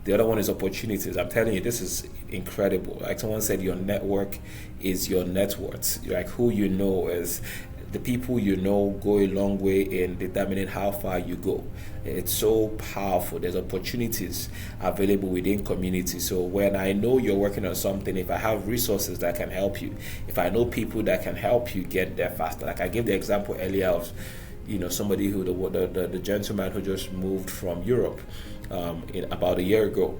The other one is opportunities. I'm telling you, this is incredible. Like someone said, your network is your net worth. Like who you know is the people you know go a long way in determining how far you go. It's so powerful. There's opportunities available within community. So when I know you're working on something, if I have resources that can help you, if I know people that can help you get there faster, like I gave the example earlier of, somebody who the gentleman who just moved from Europe about a year ago,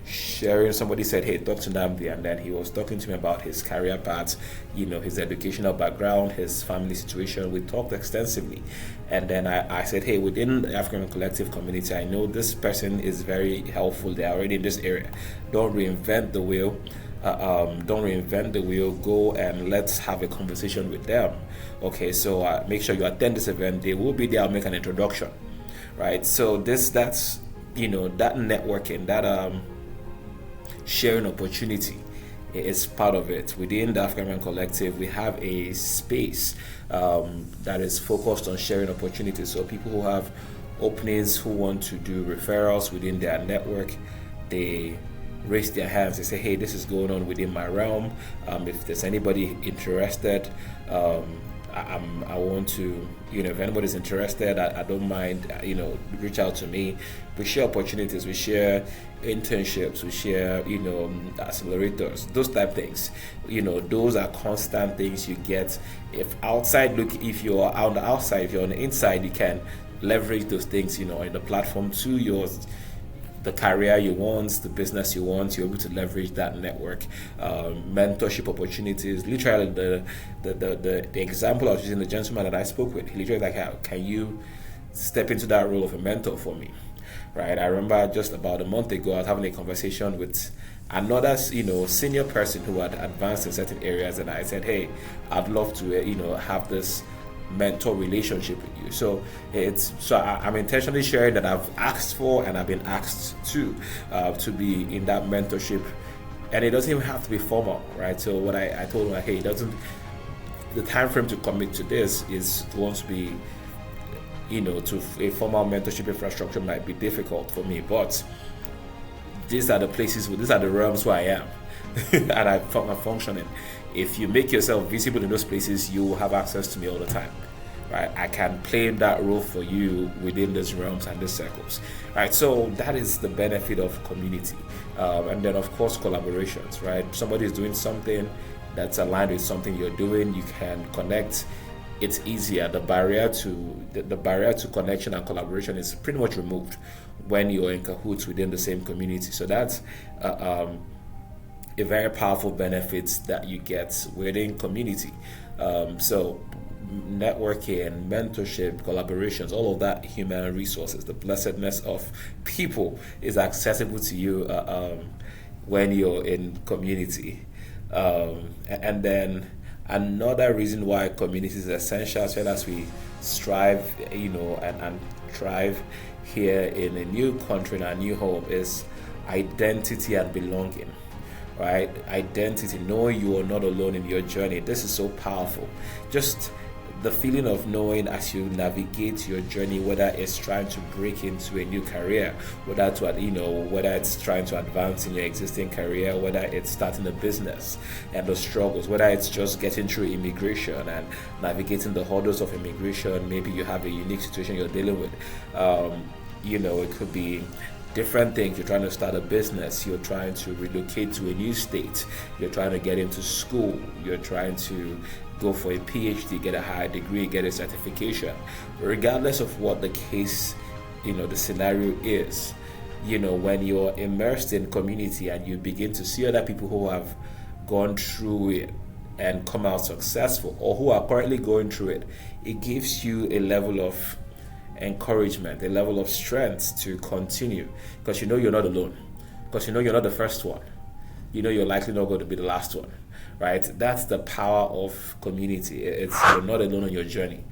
sharing. Somebody said, hey, talk to Namdi, and then he was talking to me about his career path, his educational background, his family situation. We talked extensively, and then I said, hey, within the African Collective community, I know this person is very helpful. They're already in this area. Don't reinvent the wheel. Go and let's have a conversation with them. Okay, so make sure you attend this event. They will be there. I'll make an introduction, right? So that's that networking, that sharing opportunity is part of it. Within the African Collective, we have a space that is focused on sharing opportunities. So people who have openings, who want to do referrals within their network, they raise their hands. They say, hey, this is going on within my realm. If there's anybody interested, I want to, if anybody's interested, I don't mind, reach out to me. We share opportunities, we share internships, we share, accelerators, those type things. Those are constant things you get. If you're on the outside, if you're on the inside, you can leverage those things, in the platform to the career you want, the business you want. You're able to leverage that network, mentorship opportunities. Literally, the example I was using, the gentleman that I spoke with, he literally like, how can you step into that role of a mentor for me, right? I remember just about a month ago, I was having a conversation with another, senior person who had advanced in certain areas, and I said, hey, I'd love to, have this mentor relationship with you. So I'm intentionally sharing that I've asked for and I've been asked to be in that mentorship, and it doesn't even have to be formal, right? So what I told him, like, hey, the time frame to commit to this is going to be, to a formal mentorship infrastructure might be difficult for me, but these are the realms where I am and I'm functioning. If you make yourself visible in those places, you will have access to me all the time, right? I can play that role for you within these realms and these circles, right? So that is the benefit of community. And then, of course, collaborations, right? Somebody is doing something that's aligned with something you're doing, you can connect. It's easier. The barrier to connection and collaboration is pretty much removed when you're in cahoots within the same community. So that's a very powerful benefit that you get within community. So networking, mentorship, collaborations, all of that human resources, the blessedness of people is accessible to you when you're in community. And then another reason why community is essential, as well as we strive, and thrive here in a new country, in our new home, is identity and belonging. Right? Identity, knowing you are not alone in your journey. This is so powerful. Just the feeling of knowing as you navigate your journey, whether it's trying to break into a new career, whether it's trying to advance in your existing career, whether it's starting a business and the struggles, whether it's just getting through immigration and navigating the hurdles of immigration. Maybe you have a unique situation you're dealing with. It could be different things. You're trying to start a business, you're trying to relocate to a new state, you're trying to get into school, you're trying to go for a PhD, get a higher degree, get a certification. Regardless of what the case, the scenario is, when you're immersed in community and you begin to see other people who have gone through it and come out successful, or who are currently going through it, it gives you a level of encouragement, a level of strength to continue, because you're not alone, because you're not the first one, you're likely not going to be the last one, right? That's the power of community. You're not alone on your journey.